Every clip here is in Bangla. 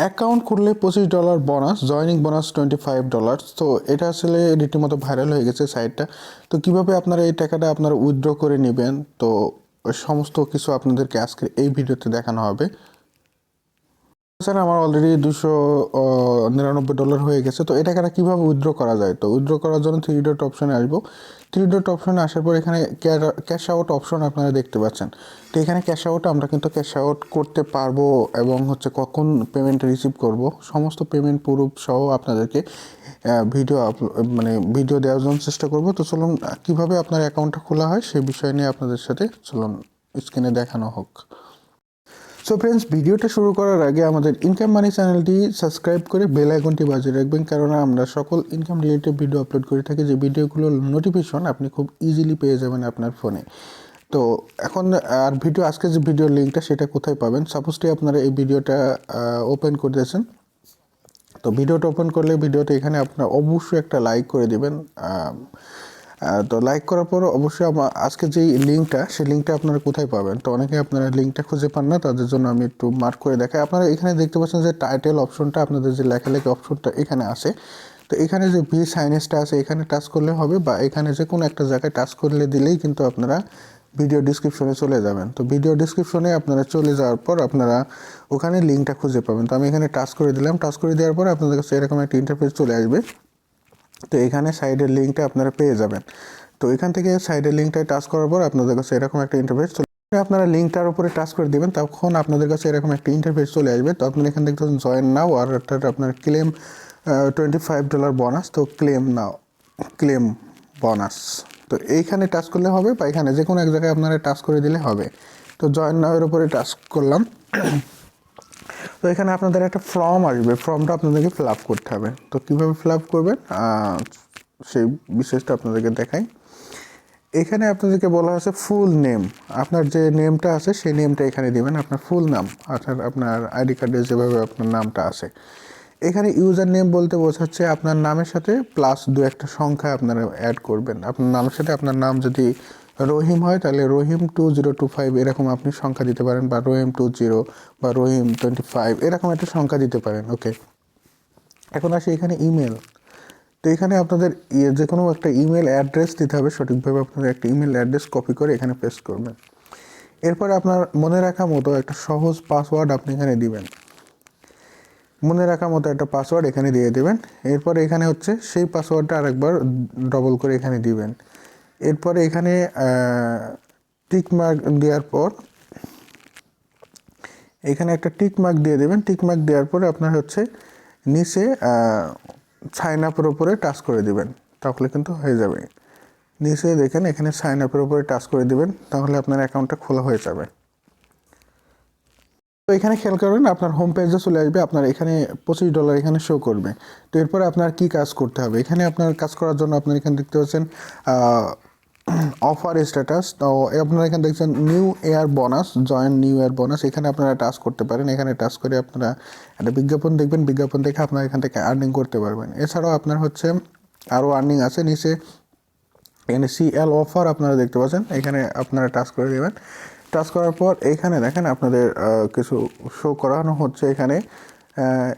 অ্যাকাউন্ট খুললে $25 বোনাস, জয়নিং বোনাস $25। তো এটা আসলে রীতিমতো ভাইরাল হয়ে গেছে সাইটটা। তো কিভাবে আপনারা এই টাকাটা আপনারা উইথড্র করে নেবেন, তো সমস্ত কিছু আপনাদেরকে আজকে এই ভিডিওতে দেখানো হবে। স্যার আমার অলরেডি $299 হয়ে গেছে। তো এই টাকাটা কীভাবে উইথড্র করা যায়, তো উইথড্র করার জন্য থ্রি ডট অপশানে আসবো। থ্রি ডট অপশানে আসার পর এখানে ক্যাশ আউট অপশন আপনারা দেখতে পাচ্ছেন। তো এখানে ক্যাশ আউট আমরা কিন্তু ক্যাশ আউট করতে পারবো এবং হচ্ছে কখন পেমেন্ট রিসিভ করব সমস্ত পেমেন্ট প্রুফ সহ আপনাদেরকে ভিডিও ভিডিও দেওয়ার জন্য চেষ্টা করব। তো চলুন কীভাবে আপনার অ্যাকাউন্টটা খোলা হয় সে বিষয় নিয়ে আপনাদের সাথে চলুন স্ক্রিনে দেখানো হোক। সো ফ্রেন্ডস, ভিডিওটা শুরু করার আগে আমাদের ইনকাম মানি চ্যানেলটি সাবস্ক্রাইব করে বেল আইকনটি বাজিয়ে রাখবেন, কারণ আমরা সকল ইনকাম রিলেটেড ভিডিও আপলোড করে থাকি, যে ভিডিওগুলোর নোটিফিকেশন আপনি খুব ইজিলি পেয়ে যাবেন আপনার ফোনে। তো এখন আর আজকে যে ভিডিওর লিঙ্কটা সেটা কোথায় পাবেন, সাপোজটি আপনারা এই ভিডিওটা ওপেন করতেছেন। তো ভিডিওটা ওপেন করলে ভিডিওতে এখানে আপনার অবশ্যই একটা লাইক করে দেবেন। তো লাইক করার পর অবশ্যই আজকে যেই লিঙ্কটা সেই লিঙ্কটা আপনারা কোথায় পাবেন, তো অনেকে আপনারা লিঙ্কটা খুঁজে পান না, তাদের জন্য আমি একটু মার্ক করে দেখাই। আপনারা এখানে দেখতে পাচ্ছেন যে টাইটেল অপশনটা, আপনাদের যে লেখালেখি অপশনটা এখানে আসে। তো এখানে যে ভি সাইনেসটা আছে এখানে টাচ করলে হবে, বা এখানে যে কোনো একটা জায়গায় টাচ করলে দিলেই কিন্তু আপনারা ভিডিও ডিসক্রিপশনে চলে যাবেন। তো ভিডিও ডিসক্রিপশনে আপনারা চলে যাওয়ার পর আপনারা ওখানে লিঙ্কটা খুঁজে পাবেন। তো আমি এখানে টাচ করে দিলাম, টাচ করে দেওয়ার পর আপনাদের কাছে এরকম একটা ইন্টারফেস চলে আসবে। তো এখানে সাইডের লিঙ্কটা আপনারা পেয়ে যাবেন। তো এখান থেকে সাইডের লিঙ্কটায় টাচ করার পর আপনাদের কাছে এরকম একটা ইন্টারফেস চলে আসবে। আপনারা লিঙ্কটার উপরে টাচ করে দেবেন, তখন আপনাদের কাছে এরকম একটা ইন্টারফেস চলে আসবে। তো আপনারা এখান থেকে জয়েন নাও, আর আপনার ক্লেম $25 বোনাস। তো ক্লেম নাও, ক্লেম বোনাস। তো এইখানে টাচ করলে হবে, বা এখানে যে কোনো এক জায়গায় আপনারা টাচ করে দিলে হবে। তো জয়েন নাও এর উপরে টাচ করলাম। তো এখানে আপনাদের একটা ফর্ম আসবে, ফর্মটা আপনাদেরকে ফিল আপ করতে হবে। তো কীভাবে ফিল আপ করবেন সেই বিশেষটা আপনাদেরকে দেখাই। এখানে আপনাদেরকে বলা হয়েছে ফুল নেম, আপনার যে নেমটা আছে সেই নেমটা এখানে দিবেন, আপনার ফুল নাম, অর্থাৎ আপনার আইডি কার্ডে যেভাবে আপনার নামটা আছে। এখানে ইউজার নেম বলতে বোঝাচ্ছে আপনার নামের সাথে প্লাস দু একটা সংখ্যা আপনারা অ্যাড করবেন। আপনার নামের সাথে আপনার নাম যদি রহিম হয় তাহলে রহিম 2025 এরকম আপনি সংখ্যা দিতে পারেন, বা রহিম 20 বা রহিম 25 এরকম একটা সংখ্যা দিতে পারেন। ওকে, এখন আসি এখানে ইমেল। তো এখানে আপনাদের যে কোনো একটা ইমেল অ্যাড্রেস দিতে হবে সঠিকভাবে। আপনাদের একটা ইমেল অ্যাড্রেস কপি করে এখানে পেস্ট করবেন। এরপর আপনার মনে রাখা মতো একটা সহজ পাসওয়ার্ড আপনি এখানে দিবেন, মনে রাখার মতো একটা পাসওয়ার্ড এখানে দিয়ে দেবেন। এরপর এখানে হচ্ছে সেই পাসওয়ার্ডটা আরেকবার ডবল করে এখানে দিবেন। এরপরে এখানে টিক মার্ক দেওয়ার পর এখানে একটা টিক মার্ক দিয়ে দেবেন। টিক মার্ক দেওয়ার পরে আপনার হচ্ছে নিচে সাইন আপের উপরে টাচ করে দিবেন, তাহলে কিন্তু হয়ে যাবে। নিচে দেখেন এখানে সাইন আপের উপরে টাচ করে দিবেন, তাহলে আপনার অ্যাকাউন্টটা খোলা হয়ে যাবে। তো এখানে খেয়াল করবেন আপনার হোম পেজে চলে আসবে, আপনার এখানে $25 এখানে শো করবে। তো এরপরে আপনার কি কাজ করতে হবে, এখানে আপনার কাজ করার জন্য আপনার এখানে দেখতে পাচ্ছেন অফার স্ট্যাটাস। তো আপনারা এখানে দেখছেন new year bonus, join new year bonus, এখানে আপনারা টাচ করতে পারেন। এখানে টাচ করে আপনারা একটা বিজ্ঞাপন দেখবেন, বিজ্ঞাপন দেখে আপনারা এখান থেকে আর্নিং করতে পারবেন। এছাড়াও আপনার হচ্ছে আরও আর্নিং আছে নিচে, এখানে সিএল অফার আপনারা দেখতে পাচ্ছেন, এখানে আপনারা টাচ করে দেবেন। টাচ করার পর এখানে দেখেন আপনাদের কিছু শো করানো হচ্ছে, এখানে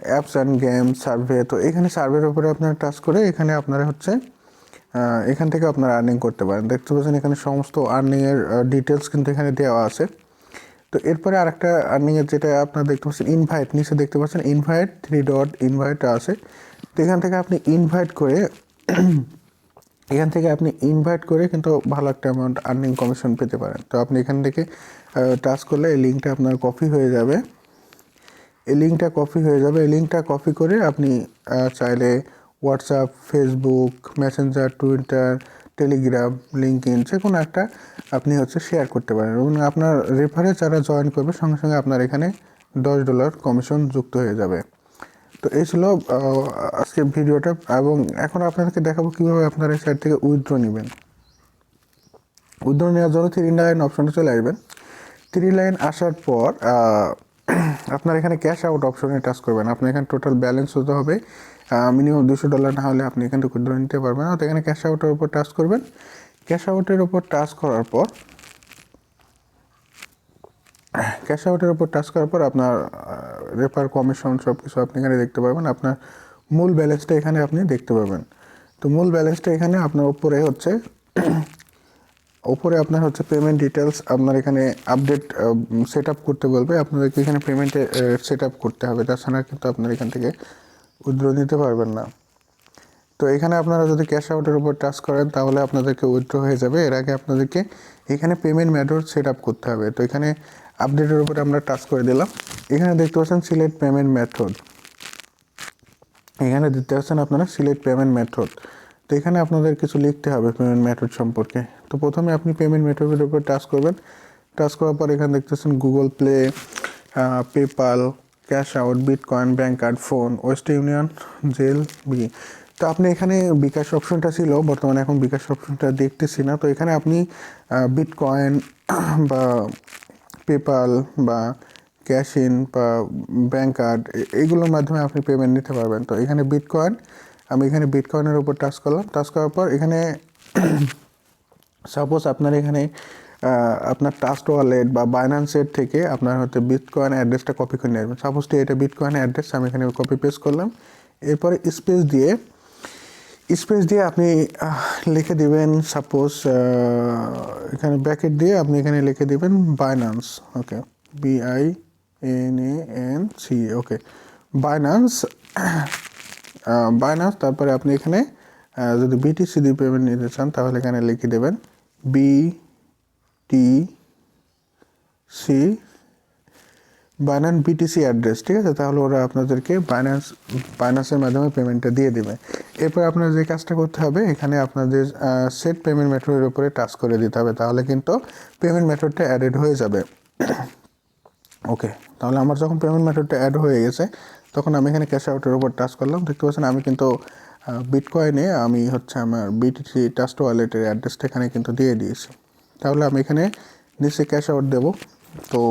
অ্যাপস অ্যান্ড গেম সার্ভে। তো এখানে সার্ভের উপরে আপনারা টাচ করে এখানে আপনারা হচ্ছে এখান থেকে আপনারা আর্নিং করতে পারেন। দেখতে পাচ্ছেন এখানে সমস্ত আর্নিংয়ের ডিটেলস কিন্তু এখানে দেওয়া আছে। তো এরপরে আরেকটা আর্নিংয়ের যেটা আপনারা দেখতে পাচ্ছেন ইনভাইট, নিচে দেখতে পাচ্ছেন ইনভাইট, থ্রি ডট ইনভাইট আছে। তো এখান থেকে আপনি ইনভাইট করে কিন্তু ভালো একটা অ্যামাউন্ট আর্নিং কমিশন পেতে পারেন। তো আপনি এখান থেকে টাচ করলে এই লিঙ্কটা আপনার কপি হয়ে যাবে। এই লিঙ্কটা কপি করে আপনি চাইলে WhatsApp, Facebook, Messenger, Twitter, Telegram, LinkedIn যে কোনো একটা আপনি হচ্ছে শেয়ার করতে পারেন, এবং আপনার রেফারে যারা জয়েন করবে সঙ্গে সঙ্গে আপনার এখানে $10 কমিশন যুক্ত হয়ে যাবে। তো এই ছিল আজকের ভিডিওটা, এবং এখন আপনাদেরকে দেখাবো কীভাবে আপনারা এই সাইট থেকে উইথড্র নেবেন। উইথড্র নেওয়ার জন্য 3 লাইন অপশনে চলে আসবেন। 3 লাইন আসার পর আপনার এখানে ক্যাশ আউট অপশনে টাচ করবেন। আপনার এখানে টোটাল ব্যালেন্স হতে হবে মিনিমাম $200, না হলে আপনি এখান থেকে উইথড্র নিতে পারবেন না। তো এখানে ক্যাশ আউটের উপর টাচ করবেন। ক্যাশ আউটের উপর টাচ করার পর ক্যাশ আউটের উপর টাচ করার পর আপনার রেফার কমিশন সব কিছু আপনি এখানে দেখতে পাবেন। আপনার মূল ব্যালেন্সটা এখানে আপনি দেখতে পাবেন। তো মূল ব্যালেন্সটা এখানে আপনার উপরে হচ্ছে আপনার হচ্ছে পেমেন্ট ডিটেলস আপনার এখানে আপডেট সেট আপ করতে বলবে, আপনাদেরকে এখানে পেমেন্টে সেট আপ করতে হবে, তাছাড়া কিন্তু আপনার এখান থেকে উইথড্র নিতে পারবেন না। তো এখানে আপনারা যদি ক্যাশ আউটের উপর টাচ করেন তাহলে আপনাদেরকে উইথড্র হয়ে যাবে। এর আগে আপনাদেরকে এখানে পেমেন্ট মেথড সেট আপ করতে হবে। তো এখানে আপডেটের উপরে আমরা টাচ করে দিলাম। এখানে দেখতে পাচ্ছেন সিলেক্ট পেমেন্ট মেথড, এখানে দেখতে পাচ্ছেন আপনারা সিলেক্ট পেমেন্ট মেথড। তো এখানে আপনাদের কিছু লিখতে হবে পেমেন্ট মেথড সম্পর্কে। তো প্রথমে আপনি পেমেন্ট মেথডের উপর টাচ করবেন। টাচ করার পর এখানে দেখতেছেন Google Play, PayPal, cash out, bitcoin, bank card, phone, Western Union, জেল, বি। তো আপনি এখানে বিকাশ অপশনটা ছিল, বর্তমানে এখন বিকাশ অপশনটা দেখতেছি না। তো এখানে আপনি বিটকয়েন বা পেপাল বা ক্যাশ ইন বা ব্যাঙ্ক কার্ড এইগুলোর মাধ্যমে আপনি পেমেন্ট নিতে পারবেন। তো এখানে বিটকয়েন, আমি এখানে বিটকয়েনের উপর টাচ করলাম। টাচ করার পর এখানে সাপোজ আপনার এখানে আপনার ট্রাস্ট ওয়ালেট বা বাইন্যান্সের থেকে আপনার হয়তো বিটকয়েন অ্যাড্রেসটা কপি করে নেবেন। সাপোজ এটা বিটকয়েন অ্যাড্রেস, আমি এখানে কপি পেস্ট করলাম। এরপরে স্পেস দিয়ে আপনি লিখে দিবেন, সাপোজ এখানে ব্র্যাকেট দিয়ে আপনি এখানে লিখে দিবেন বাইন্যান্স। ওকে, BINANC, ওকে, বাইন্যান্স। তারপরে আপনি এখানে যদি BTC দিয়ে পেমেন্ট নিতে চান তাহলে এখানে লিখে দেবেন BTC, বাইন্যান্স BTC অ্যাড্রেস, ঠিক আছে? তাহলে ওরা আপনাদেরকে বাইন্যান্সের মাধ্যমে পেমেন্টটা দিয়ে দেবে। এরপর আপনার যে কাজটা করতে হবে, এখানে আপনাদের সেট পেমেন্ট মেথডের উপরে টাচ করে দিতে হবে, তাহলে কিন্তু পেমেন্ট মেথডটা অ্যাডেড হয়ে যাবে। ওকে, তাহলে আমার যখন পেমেন্ট মেথডটা অ্যাড হয়ে গেছে তখন আমি এখানে ক্যাশ আউটের উপর টাচ করলাম। দেখতে পাচ্ছেন আমি কিন্তু বিটকয়েনে আমি হচ্ছে আমার BTC ট্রাস্ট ওয়ালেটের অ্যাড্রেসটা এখানে কিন্তু দিয়ে দিয়েছি। তাহলে আমি এখানে নিচে ক্যাশ আউট দেব। তো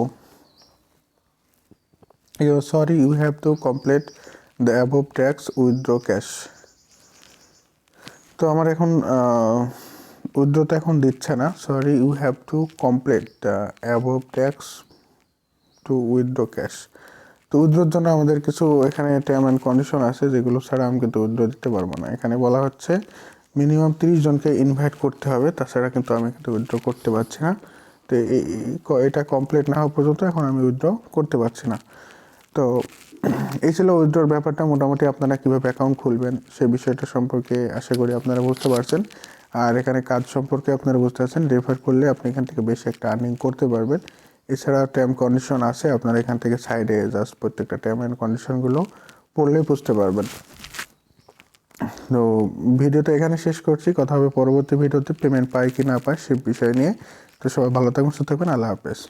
sorry, you have to complete the above tax withdraw cash. তো আমার এখন উইথড্রটা এখন দিচ্ছে না। Sorry, you have to complete the above tax to withdraw cash. তো উইথড্রোর জন্য আমাদের কিছু এখানে টার্ম অ্যান্ড কন্ডিশন আছে, যেগুলো ছাড়া আমি কিন্তু উইথড্র দিতে পারবো না। এখানে বলা হচ্ছে মিনিমাম 30 জনকে ইনভাইট করতে হবে, তাছাড়া কিন্তু আমি কিন্তু উইথড্র করতে পারছি না। তো এটা কমপ্লিট না হওয়া পর্যন্ত এখন আমি উইথড্র করতে পারছি না। তো এই ছিল উইথড্রর ব্যাপারটা। মোটামুটি আপনারা কীভাবে অ্যাকাউন্ট খুলবেন সে বিষয়টা সম্পর্কে আশা করি আপনারা বুঝতে পারছেন। আর এখানে কাজ সম্পর্কে আপনারা বুঝতে পারছেন, রেফার করলে আপনি এখান থেকে বেশি একটা আর্নিং করতে পারবেন। এছাড়া টার্ম কন্ডিশন আছে, আপনারা এখান থেকে সাইডে জাস্ট প্রত্যেকটা টার্ম অ্যান্ড কন্ডিশনগুলো পড়লেই বুঝতে পারবেন। তো ভিডিওটা এখানে শেষ করছি, কথা হবে পরবর্তী ভিডিওতে পেমেন্ট পাই কি না পাই সে বিষয় নিয়ে। তো সবাই ভালো থাকবেন, সুস্থ থাকবেন, আল্লাহ হাফেজ।